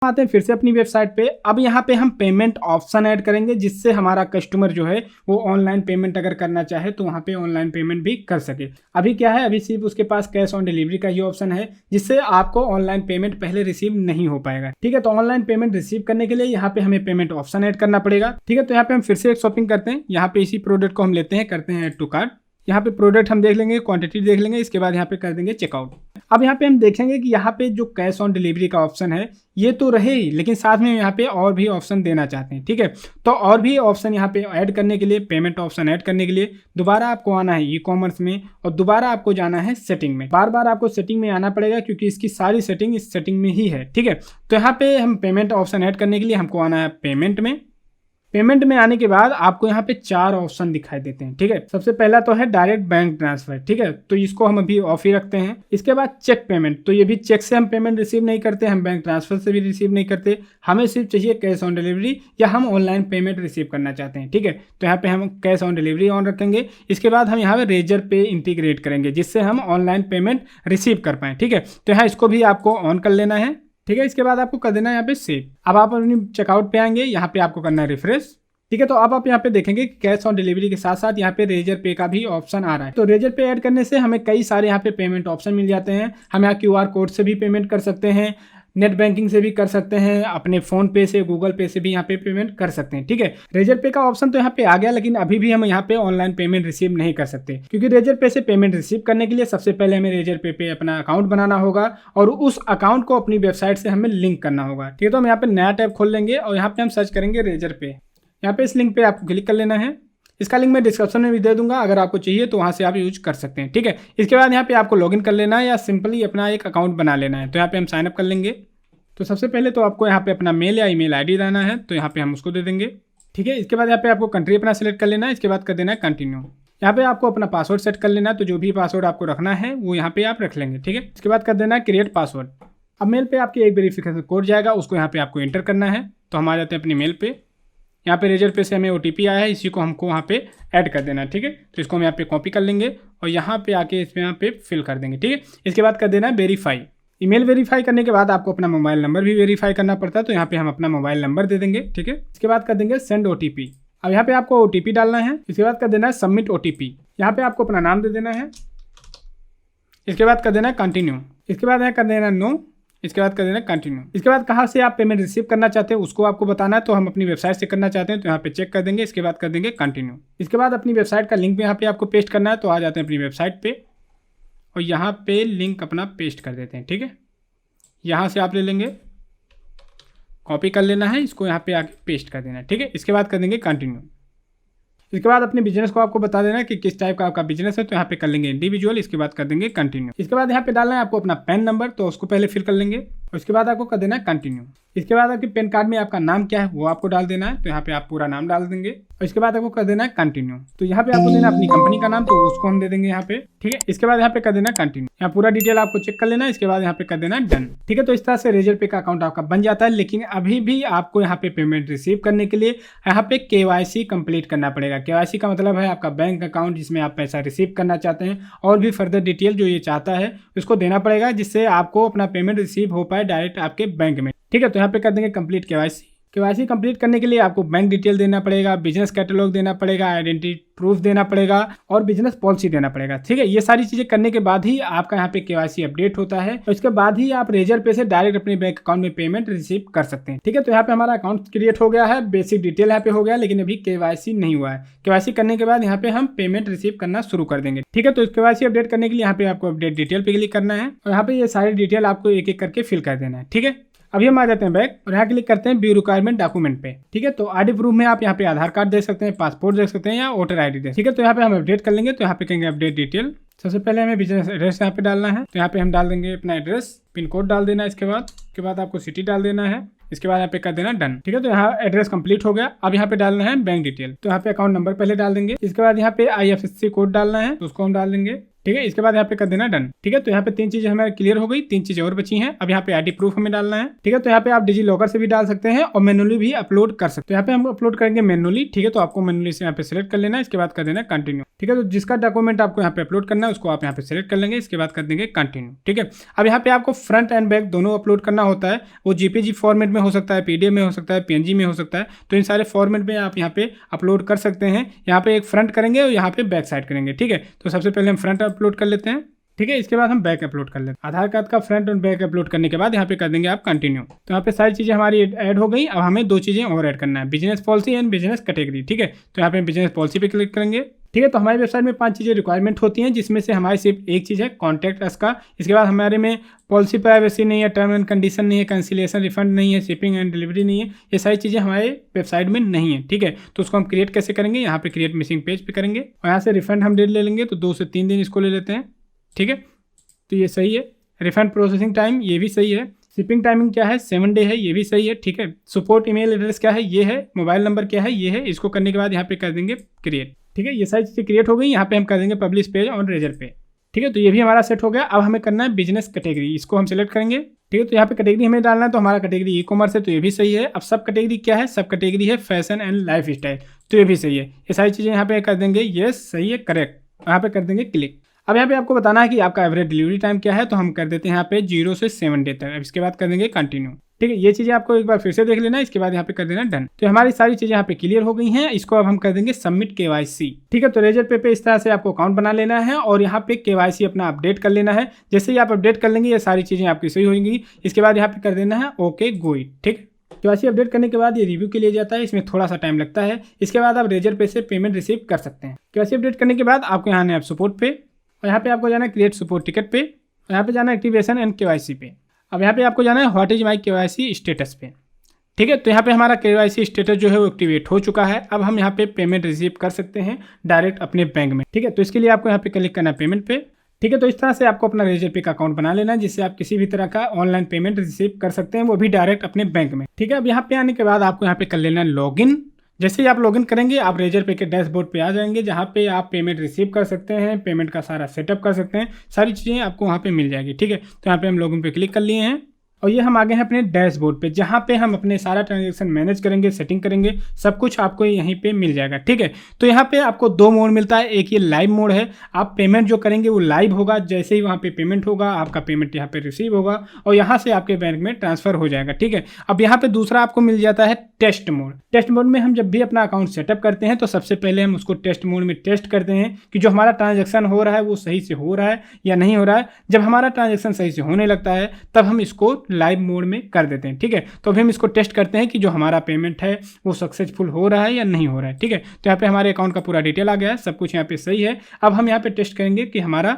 आते हैं फिर से अपनी वेबसाइट पे। अब यहाँ पे हम पेमेंट ऑप्शन ऐड करेंगे, जिससे हमारा कस्टमर जो है वो ऑनलाइन पेमेंट अगर करना चाहे तो वहाँ पे ऑनलाइन पेमेंट भी कर सके। अभी क्या है, अभी सिर्फ उसके पास कैश ऑन डिलीवरी का ही ऑप्शन है, जिससे आपको ऑनलाइन पेमेंट पहले रिसीव नहीं हो पाएगा। ठीक है, तो ऑनलाइन पेमेंट रिसीव करने के लिए यहाँ पे हमें पेमेंट ऑप्शन ऐड करना पड़ेगा। ठीक है, तो यहाँ पे हम फिर से एक शॉपिंग करते हैं। यहाँ पे इसी प्रोडक्ट को हम लेते हैं, करते हैं ऐड टू कार्ट। यहाँ पे प्रोडक्ट हम देख लेंगे, क्वांटिटी देख लेंगे, इसके बाद यहाँ पे कर देंगे चेकआउट। अब यहाँ पे हम देखेंगे कि यहाँ पे जो कैश ऑन डिलीवरी का ऑप्शन है ये तो रहे ही, लेकिन साथ में यहाँ पे और भी ऑप्शन देना चाहते हैं। ठीक है, तो और भी ऑप्शन यहाँ पे ऐड करने के लिए, पेमेंट ऑप्शन ऐड करने के लिए दोबारा आपको आना है ई कॉमर्स में, और दोबारा आपको जाना है सेटिंग में। बार बार आपको सेटिंग में आना पड़ेगा, क्योंकि इसकी सारी सेटिंग इस सेटिंग में ही है। ठीक है, तो यहाँ पे हम पेमेंट ऑप्शन ऐड करने के लिए हमको आना है पेमेंट में। पेमेंट में आने के बाद आपको यहाँ पे 4 ऑप्शन दिखाई देते हैं। ठीक है, सबसे पहला तो है डायरेक्ट बैंक ट्रांसफर। ठीक है, तो इसको हम अभी ऑफ ही रखते हैं। इसके बाद चेक पेमेंट, तो ये भी चेक से हम पेमेंट रिसीव नहीं करते, हम बैंक ट्रांसफर से भी रिसीव नहीं करते, हमें सिर्फ चाहिए कैश ऑन डिलीवरी, या हम ऑनलाइन पेमेंट रिसीव करना चाहते हैं। ठीक है, तो यहाँ पे हम कैश ऑन डिलीवरी ऑन रखेंगे। इसके बाद हम यहाँ पे रेजर पे इंटीग्रेट करेंगे, जिससे हम ऑनलाइन पेमेंट रिसीव कर पाएँ। ठीक है, तो यहाँ इसको भी आपको ऑन कर लेना है। ठीक है, इसके बाद आपको कर देना है यहाँ पे सेव। अब आप अपनी चेकआउट पे आएंगे, यहाँ पे आपको करना है रिफ्रेश। ठीक है, तो अब आप यहाँ पे देखेंगे कि कैश ऑन डिलीवरी के साथ साथ यहाँ पे रेजर पे का भी ऑप्शन आ रहा है। तो रेजर पे ऐड करने से हमें कई सारे यहाँ पे पेमेंट ऑप्शन मिल जाते हैं। हम यहाँ QR कोड से भी पेमेंट कर सकते हैं, नेट बैंकिंग से भी कर सकते हैं, अपने फोन पे से, गूगल पे से भी यहाँ पे पेमेंट कर सकते हैं। ठीक है, रेजर पे का ऑप्शन तो यहाँ पे आ गया, लेकिन अभी भी हम यहाँ पे ऑनलाइन पेमेंट रिसीव नहीं कर सकते, क्योंकि रेजर पे से पेमेंट रिसीव करने के लिए सबसे पहले हमें रेजर पे अपना अकाउंट बनाना होगा, और उस अकाउंट को अपनी वेबसाइट से हमें लिंक करना होगा। ठीक है, तो हम यहाँ पे नया टैब खोल लेंगे, और यहाँ पे हम सर्च करेंगे रेजर पे। यहाँ पे इस लिंक पे आपको क्लिक कर लेना है। इसका लिंक मैं डिस्क्रिप्शन में भी दे दूंगा, अगर आपको चाहिए तो वहाँ से आप यूज कर सकते हैं। ठीक है, इसके बाद यहाँ पे आपको लॉगिन कर लेना है, या सिंपली अपना एक अकाउंट बना लेना है। तो यहाँ पे हम साइन अप कर लेंगे। तो सबसे पहले तो आपको यहाँ पे अपना मेल या ईमेल आईडी देना है, तो यहाँ पे हम उसको दे देंगे। ठीक है, इसके बाद यहाँ पे आपको कंट्री अपना सेलेक्ट कर लेना है, इसके बाद कर देना है कंटिन्यू। यहाँ पे आपको अपना पासवर्ड सेट कर लेना है, तो जो भी पासवर्ड आपको रखना है वो यहाँ पे आप रख लेंगे। ठीक है, इसके बाद कर देना है क्रिएट पासवर्ड। अब मेल पे आपकी एक वेरिफिकेशन कोड जाएगा, उसको यहाँ पे आपको एंटर करना है। तो हम आ जाते हैं अपनी मेल पे। यहाँ पे रेजर पे से हमें OTP आया है, इसी को हमको वहाँ पे ऐड कर देना है। ठीक है, तो इसको हम यहाँ पे कॉपी कर लेंगे, और यहाँ पे आके इसमें यहाँ पे फिल कर देंगे। ठीक है, इसके बाद कर देना है वेरीफाई। ईमेल वेरीफाई करने के बाद आपको अपना मोबाइल नंबर भी वेरीफाई करना पड़ता है, तो यहाँ पे हम अपना मोबाइल नंबर दे देंगे। ठीक है, इसके बाद कर देंगे सेंड OTP। अब यहाँ पे आपको OTP डालना है, इसके बाद कर देना है सबमिट OTP। यहाँ पे आपको अपना नाम दे देना है, इसके बाद कर देना है कंटिन्यू, इसके बाद यहाँ कर देना नो, इसके बाद कर देना कंटिन्यू। इसके बाद कहाँ से आप पेमेंट रिसीव करना चाहते हैं उसको आपको बताना है, तो हम अपनी वेबसाइट से करना चाहते हैं, तो यहाँ पे चेक कर देंगे। इसके बाद कर देंगे कंटिन्यू। इसके बाद अपनी वेबसाइट का लिंक भी यहाँ पे आपको पेस्ट करना है, तो आ जाते हैं अपनी वेबसाइट पे, और यहाँ पे लिंक अपना पेस्ट कर देते हैं। ठीक है, यहाँ से आप ले लेंगे, कॉपी कर लेना है, इसको यहाँ पे आके पेस्ट कर देना है। ठीक है, इसके बाद कर देंगे कंटिन्यू। इसके बाद अपने बिजनेस को आपको बता देना है कि किस टाइप का आपका बिजनेस है, तो यहाँ पे कर लेंगे इंडिविजुअल, इसके बाद कर देंगे कंटिन्यू। इसके बाद यहाँ पे डालना है आपको अपना पैन नंबर, तो उसको पहले फिल कर लेंगे, और उसके बाद आपको कर देना है कंटिन्यू। इसके बाद आपके पैन कार्ड में आपका नाम क्या है वो आपको डाल देना है, तो यहाँ पे आप पूरा नाम डाल देंगे, और इसके बाद आपको कर देना है कंटिन्यू। तो यहाँ पे आपको देना अपनी कंपनी का नाम, तो उसको हम दे देंगे यहाँ पे। ठीक है, इसके बाद यहाँ पे कर देना कंटिन्यू। यहाँ पूरा डिटेल आपको चेक कर लेना है, इसके बाद यहाँ पे कर देना डन। ठीक है, तो इस तरह से रेजर पे का अकाउंट आपका बन जाता है, लेकिन अभी भी आपको यहाँ पे पेमेंट रिसीव करने के लिए यहाँ पे KYC कंप्लीट करना पड़ेगा। KYC का मतलब है आपका बैंक अकाउंट जिसमें आप पैसा रिसीव करना चाहते हैं, और भी फर्दर डिटेल जो ये चाहता है उसको देना पड़ेगा, जिससे आपको अपना पेमेंट रिसीव हो पाए डायरेक्ट आपके बैंक में। ठीक है, तो यहाँ पे कर देंगे कंप्लीट KYC कंप्लीट करने के लिए आपको बैंक डिटेल देना पड़ेगा, बिजनेस कैटलॉग देना पड़ेगा, आइडेंटिटी प्रूफ देना पड़ेगा, और बिजनेस पॉलिसी देना पड़ेगा। ठीक है, ये सारी चीजें करने के बाद ही आपका यहाँ पे KYC अपडेट होता है, और इसके बाद ही आप रेजर पे से डायरेक्ट अपने बैंक अकाउंट में पेमेंट रिसीव कर सकते हैं। ठीक है, तो यहाँ पे हमारा अकाउंट क्रिएट हो गया है, बेसिक डिटेल यहाँ पे हो गया, लेकिन अभी KYC नहीं हुआ है। KYC करने के बाद यहाँ पे हम पेमेंट रिसीव करना शुरू कर देंगे। ठीक है, तो KYC अपडेट करने के लिए यहाँ पे आपको अपडेट डिटेल पे क्लिक करना है, और यहाँ पे ये सारी डिटेल आपको एक एक करके फिल कर देना है। ठीक है, अभी हम आ जाते हैं बैक, और यहाँ क्लिक करते हैं व्यू रिक्वायरमेंट डॉक्यूमेंट पे। ठीक है, तो आईडी प्रूफ में आप यहाँ पे आधार कार्ड दे सकते हैं, पासपोर्ट दे सकते हैं, या वोटर ID दे। ठीक है, तो यहाँ पे हम अपडेट कर लेंगे, तो यहाँ पे कहेंगे अपडेट डिटेल। सबसे पहले हमें बिजनेस एड्रेस यहाँ पे डालना है, तो यहाँ पे हम डाल देंगे अपना एड्रेस, पिन कोड डाल देना है, इसके बाद आपको सिटी डाल देना है, इसके बाद यहाँ पे कर देना डन। ठीक है, तो यहाँ एड्रेस कंप्लीट हो गया। अब यहाँ पे डालना है बैंक डिटेल, तो यहाँ पे अकाउंट नंबर पहले डाल देंगे, इसके बाद यहाँ पे IFSC कोड डालना है, तो उसको हम डाल देंगे। ठीक है, इसके बाद यहाँ पे कर देना डन। ठीक है, तो यहाँ पे 3 चीजें हमारी क्लियर हो गई, 3 चीजें और बची हैं। अब यहाँ पे आईडी प्रूफ हमें डालना है। ठीक है, तो यहाँ पे आप डिजी लॉकर से भी डाल सकते हैं, और मैनुअली भी अपलोड कर सकते हैं। यहाँ पे हम अपलोड करेंगे मैनुअली। ठीक है, तो आपको मैनुअली से यहाँ पे सिलेक्ट कर लेना है, इसके बाद कर देना कंटिन्यू। ठीक है, तो जिसका डॉक्यूमेंट आपको यहाँ पे अपलोड करना है है उसको आप यहाँ पे सिलेक्ट कर लेंगे, इसके बाद कर देंगे कंटिन्यू। ठीक है, अब यहाँ पे आपको फ्रंट एंड बैक दोनों अपलोड करना होता है। वो जेपीजी फॉर्मेट में हो सकता है, पीडीएफ में हो सकता है, पीएनजी में हो सकता है। तो इन सारे फॉर्मेट में आप यहाँ पे अपलोड कर सकते हैं। यहाँ पे एक फ्रंट करेंगे और यहाँ पे बैक साइड करेंगे। ठीक है, तो सबसे पहले हम फ्रंट अपलोड कर लेते हैं। ठीक है, इसके बाद हम बैक अपलोड कर लेते हैं। आधार कार्ड का फ्रंट और बैक अपलोड करने के बाद यहाँ पे कर देंगे आप कंटिन्यू। तो यहाँ पे सारी चीज़ें हमारी ऐड हो गई। अब हमें 2 चीज़ें और ऐड करना है, business policy and business category. ठीक है, तो यहाँ पे बिजनेस पॉलिसी पे क्लिक करेंगे। ठीक है, तो हमारी वेबसाइट में 5 चीज़ें रिक्वायरमेंट होती हैं, जिसमें से हमारी सिर्फ एक चीज़ है कॉन्टैक्ट अस का। इसके बाद हमारे में पॉलिसी प्राइवेसी नहीं है, टर्म एंड कंडीशन नहीं है, कैंसिलेशन रिफंड नहीं है, शिपिंग एंड डिलीवरी नहीं है। ये सारी चीज़ें हमारे वेबसाइट में नहीं है। ठीक है, तो उसको हम क्रिएट कैसे करेंगे, यहाँ पे क्रिएट मिसिंग पेज पे करेंगे और यहाँ से रिफंड हम डेट ले लेंगे, तो 2 से 3 दिन इसको ले लेते हैं। ठीक है, तो ये सही है। रिफंड प्रोसेसिंग टाइम ये भी सही है। शिपिंग टाइमिंग क्या है, 7 डे है, ये भी सही है। ठीक है, सपोर्ट ईमेल एड्रेस क्या है, ये है। मोबाइल नंबर क्या है, ये है। इसको करने के बाद यहाँ पे कर देंगे क्रिएट। ठीक है, ये सारी चीज़ें क्रिएट हो गई। यहाँ पे हम कर देंगे पब्लिश पेज ऑन रेजर पे। ठीक है, तो ये भी हमारा सेट हो गया। अब हमें करना है बिजनेस कैटेगरी, इसको हम सिलेक्ट करेंगे। ठीक है, तो यहाँ पे कैटेगरी हमें डालना है, तो हमारा कैटेगरी ई कॉमर्स है, तो ये भी सही है। अब सब कैटेगरी क्या है, सब कैटेगरी है फैशन एंड लाइफ स्टाइल, तो ये भी सही है। ये सारी चीज़ें यहाँ पे कर देंगे येस, सही है, करेक्ट। यहाँ पे कर देंगे क्लिक। अब यहाँ पे आपको बताना है कि आपका एवरेज डिलीवरी टाइम क्या है, तो हम कर देते हैं यहाँ पे 0 से 7 डे तक। अब इसके बाद कर देंगे कंटिन्यू। ठीक है, ये चीज़ें आपको एक बार फिर से देख लेना, इसके बाद यहाँ पे कर देना डन। तो हमारी सारी चीज़ें यहाँ पे क्लियर हो गई हैं। इसको अब हम कर देंगे सबमिट केवाईसी। ठीक है, तो रेजर पे इस तरह से आपको अकाउंट बना लेना है और यहाँ पे केवाईसी अपना अपडेट कर लेना है। जैसे ही आप अपडेट कर लेंगे ये सारी चीज़ें आपकी सही होंगी। इसके बाद यहाँ पे कर देना है ओके गो इट। ठीक, केवाईसी अपडेट करने के बाद ये रिव्यू के लिए जाता है, इसमें थोड़ा सा टाइम लगता है। इसके बाद आप रेजर पे से पेमेंट रिसीव कर सकते हैं। केवाईसी अपडेट करने के बाद आपको यहाँ है सपोर्ट पे और यहाँ पे आपको जाना है क्रिएट सपोर्ट टिकट पे और यहाँ पे जाना है एक्टिवेशन एंड केवाईसी पे। अब यहाँ पे आपको जाना है what is my KYC status पे। ठीक है, तो यहाँ पे हमारा केवाईसी स्टेटस जो है वो एक्टिवेट हो चुका है। अब हम यहाँ पे पेमेंट रिसीव कर सकते हैं डायरेक्ट अपने बैंक में। ठीक है, तो इसके लिए आपको यहाँ पे क्लिक करना है पेमेंट पे। ठीक है, तो इस तरह से आपको अपना रेजर पे का अकाउंट बना लेना है, जिससे आप किसी भी तरह का ऑनलाइन पेमेंट रिसीव कर सकते हैं, वो भी डायरेक्ट अपने बैंक में। ठीक है, अब यहाँ पे आने के बाद आपको यहाँ पे कर लेना है लॉगिन। जैसे ही आप लॉगिन करेंगे आप रेजर पे के डैशबोर्ड पे आ जाएंगे, जहाँ पे आप पेमेंट रिसीव कर सकते हैं, पेमेंट का सारा सेटअप कर सकते हैं, सारी चीज़ें आपको वहाँ पे मिल जाएगी। ठीक है, तो यहाँ पे हम लॉगिन पे क्लिक कर लिए हैं और ये हम आ गए हैं अपने डैशबोर्ड पे, जहाँ पे हम अपने सारा ट्रांजेक्शन मैनेज करेंगे, सेटिंग करेंगे, सब कुछ आपको यहीं पे मिल जाएगा। ठीक है, तो यहाँ पे आपको 2 मोड मिलता है। एक ये लाइव मोड है, आप पेमेंट जो करेंगे वो लाइव होगा। जैसे ही वहाँ पे पेमेंट होगा आपका पेमेंट यहाँ पे रिसीव होगा और यहाँ से आपके बैंक में ट्रांसफर हो जाएगा। ठीक है, अब यहाँ पे दूसरा आपको मिल जाता है टेस्ट मोड। टेस्ट मोड में हम जब भी अपना अकाउंट सेटअप करते हैं तो सबसे पहले हम उसको टेस्ट मोड में टेस्ट करते हैं कि जो हमारा ट्रांजेक्शन हो रहा है वो सही से हो रहा है या नहीं हो रहा है। जब हमारा ट्रांजेक्शन सही से होने लगता है तब हम इसको लाइव मोड में कर देते हैं। ठीक है, तो अभी हम इसको टेस्ट करते हैं कि जो हमारा पेमेंट है वो सक्सेसफुल हो रहा है या नहीं हो रहा है। ठीक है, तो यहाँ पे हमारे अकाउंट का पूरा डिटेल आ गया है, सब कुछ यहाँ पे सही है। अब हम यहाँ पे टेस्ट करेंगे कि हमारा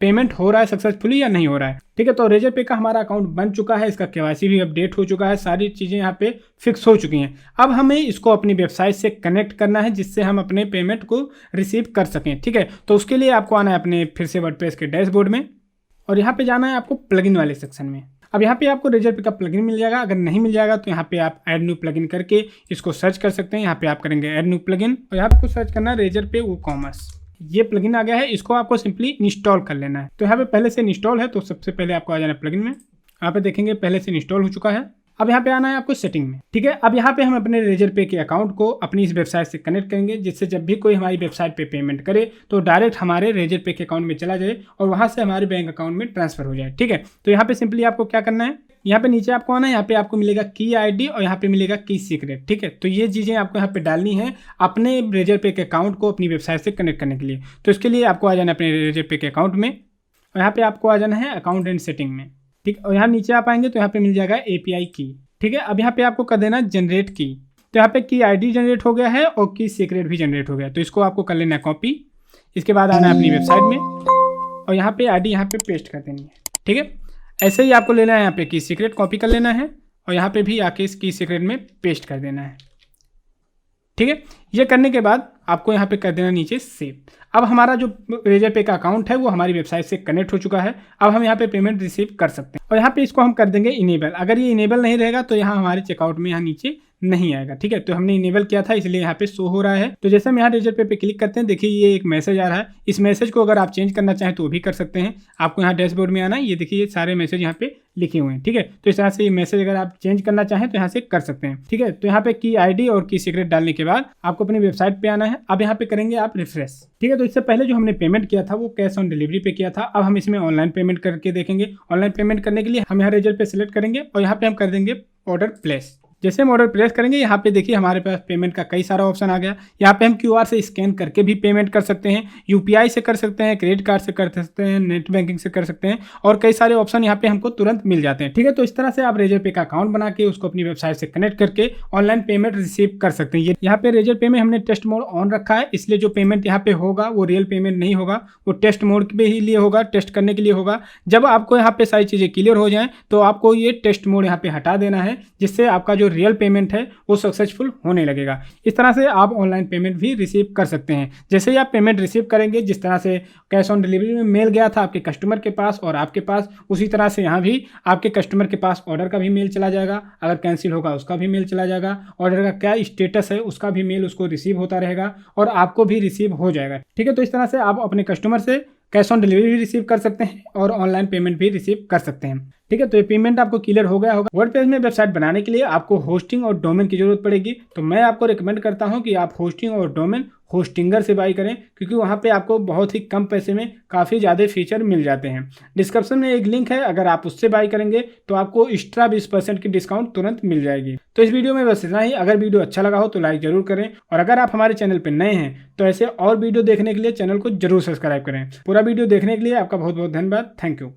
पेमेंट हो रहा है सक्सेसफुली या नहीं हो रहा है। ठीक है, तो रेजर पे का हमारा अकाउंट बन चुका है, इसका केवाईसी भी अपडेट हो चुका है, सारी चीज़ें यहाँ पे फिक्स हो चुकी हैं। अब हमें इसको अपनी वेबसाइट से कनेक्ट करना है, जिससे हम अपने पेमेंट को रिसीव कर सकें। ठीक है, तो उसके लिए आपको आना है अपने फिर से वर्डप्रेस के डैशबोर्ड में और यहाँ पे जाना है आपको प्लगइन वाले सेक्शन में। अब यहाँ पे आपको रेजर पे का प्लगइन मिल जाएगा। अगर नहीं मिल जाएगा तो यहाँ पे आप ऐड न्यू प्लगइन करके इसको सर्च कर सकते हैं। यहाँ पे आप करेंगे ऐड न्यू प्लगइन और यहाँ पे आपको सर्च करना है रेजर पे वो कॉमर्स। ये प्लगइन आ गया है, इसको आपको सिंपली इंस्टॉल कर लेना है। तो यहाँ पे पहले से इंस्टॉल है, तो सबसे पहले आपको आ जाना है प्लगइन में। यहाँ पे देखेंगे पहले से इंस्टॉल हो चुका है। अब यहाँ पे आना है आपको सेटिंग में। ठीक है, अब यहाँ पे हम अपने रेजर पे के अकाउंट को अपनी इस वेबसाइट से कनेक्ट करेंगे, जिससे जब भी कोई हमारी वेबसाइट पे पेमेंट करे तो डायरेक्ट हमारे रेजर पे के अकाउंट में चला जाए और वहाँ से हमारे बैंक अकाउंट में ट्रांसफर हो जाए। ठीक है, तो यहाँ पे सिंपली आपको क्या करना है, यहाँ पे नीचे आपको आना है, यहाँ पे आपको मिलेगा की आईडी और यहाँ पे मिलेगा की सीक्रेट। ठीक है, तो ये चीज़ें आपको यहाँ पे डालनी है अपने रेजर पे के अकाउंट को अपनी वेबसाइट से कनेक्ट करने के लिए। तो इसके लिए आपको आ जाना है अपने रेजर पे के अकाउंट में और यहाँ पे आपको आ जाना है अकाउंट एंड सेटिंग में। ठीक, और यहाँ नीचे आप आएंगे तो यहाँ पे मिल जाएगा API की। ठीक है, अब यहाँ पे आपको कर देना जनरेट की। तो यहाँ पे की आईडी जनरेट हो गया है और की सीक्रेट भी जनरेट हो गया, तो इसको आपको कर लेना है कॉपी। इसके बाद आना है अपनी वेबसाइट में और यहाँ पे आईडी यहाँ पे पेस्ट कर देनी है। ठीक है, ऐसे ही आपको लेना है, यहाँ पे की सीक्रेट कॉपी कर लेना है और यहाँ पे भी आके इस की सीक्रेट में पेस्ट कर देना है। ठीक है, ये करने के बाद आपको यहाँ पे कर देना नीचे सेव। अब हमारा जो रेजर पे का अकाउंट है वो हमारी वेबसाइट से कनेक्ट हो चुका है। अब हम यहाँ पे पेमेंट रिसीव कर सकते हैं और यहाँ पे इसको हम कर देंगे इनेबल। अगर ये इनेबल नहीं रहेगा तो यहाँ हमारे चेकआउट में यहाँ नीचे नहीं आएगा। ठीक है, तो हमने इनेबल किया था इसलिए यहाँ पे शो हो रहा है। तो जैसे हम यहाँ रेजर पे क्लिक करते हैं, देखिए ये एक मैसेज आ रहा है। इस मैसेज को अगर आप चेंज करना चाहें तो वो भी कर सकते हैं। आपको यहाँ डैशबोर्ड में आना है, ये देखिए ये सारे मैसेज यहाँ पे लिखे हुए हैं। ठीक है, तो इस तरह से ये मैसेज अगर आप चेंज करना चाहें तो यहाँ से कर सकते हैं। ठीक है, तो यहाँ पे की आईडी और की सीक्रेट डालने के बाद आपको अपनी वेबसाइट पे आना है। अब यहाँ पे करेंगे आप रिफ्रेश। ठीक है, तो इससे पहले जो हमने पेमेंट किया था वो कैश ऑन डिलीवरी पे किया था। अब हम इसमें ऑनलाइन पेमेंट करके देखेंगे। ऑनलाइन पेमेंट करने के लिए हम यहाँ रेजर पे सिलेक्ट करेंगे और यहाँ पे हम कर देंगे ऑर्डर प्लेस। जैसे हम ऑर्डर प्लेस करेंगे, यहाँ पे देखिए हमारे पास पेमेंट का कई सारा ऑप्शन आ गया। यहाँ पे हम क्यूआर से स्कैन करके भी पेमेंट कर सकते हैं, यूपीआई से कर सकते हैं, क्रेडिट कार्ड से कर सकते हैं, नेट बैंकिंग से कर सकते हैं और कई सारे ऑप्शन यहाँ पे हमको तुरंत मिल जाते हैं। ठीक है, तो इस तरह से आप रेजर पे का अकाउंट बना के उसको अपनी वेबसाइट से कनेक्ट करके ऑनलाइन पेमेंट रिसीव कर सकते हैं। यहाँ पे रेजर पे में हमने टेस्ट मोड ऑन रखा है, इसलिए जो पेमेंट यहाँ पे होगा वो रियल पेमेंट नहीं होगा, वो टेस्ट मोड पे ही लिए होगा, टेस्ट करने के लिए होगा। जब आपको यहाँ पे सारी चीजें क्लियर हो जाए तो आपको ये टेस्ट मोड यहाँ पे हटा देना है, जिससे आपका जो रियल पेमेंट है वो सक्सेसफुल होने लगेगा। इस तरह से आप ऑनलाइन पेमेंट भी रिसीव कर सकते हैं। जैसे ही आप पेमेंट रिसीव करेंगे, जिस तरह से कैश ऑन डिलीवरी में मेल गया था आपके कस्टमर के पास और आपके पास, उसी तरह से यहाँ भी आपके कस्टमर के पास ऑर्डर का भी मेल चला जाएगा। अगर कैंसिल होगा उसका भी मेल चला जाएगा, ऑर्डर का क्या स्टेटस है उसका भी मेल उसको रिसीव होता रहेगा और आपको भी रिसीव हो जाएगा। ठीक है, तो इस तरह से आप अपने कस्टमर से कैश ऑन डिलीवरी भी रिसीव कर सकते हैं और ऑनलाइन पेमेंट भी रिसीव कर सकते हैं। ठीक है, तो ये पेमेंट आपको क्लियर हो गया होगा। वर्डप्रेस में वेबसाइट बनाने के लिए आपको होस्टिंग और डोमेन की जरूरत पड़ेगी, तो मैं आपको रिकमेंड करता हूं कि आप होस्टिंग और डोमेन होस्टिंगर से बाई करें, क्योंकि वहां पे आपको बहुत ही कम पैसे में काफ़ी ज़्यादा फीचर मिल जाते हैं। डिस्क्रिप्शन में एक लिंक है, अगर आप उससे बाई करेंगे तो आपको एक्स्ट्रा 20% की डिस्काउंट तुरंत मिल जाएगी। तो इस वीडियो में बस इतना ही। अगर वीडियो अच्छा लगा हो तो लाइक जरूर करें और अगर आप हमारे चैनल पर नए हैं तो ऐसे और वीडियो देखने के लिए चैनल को जरूर सब्सक्राइब करें। पूरा वीडियो देखने के लिए आपका बहुत बहुत धन्यवाद। Thank you.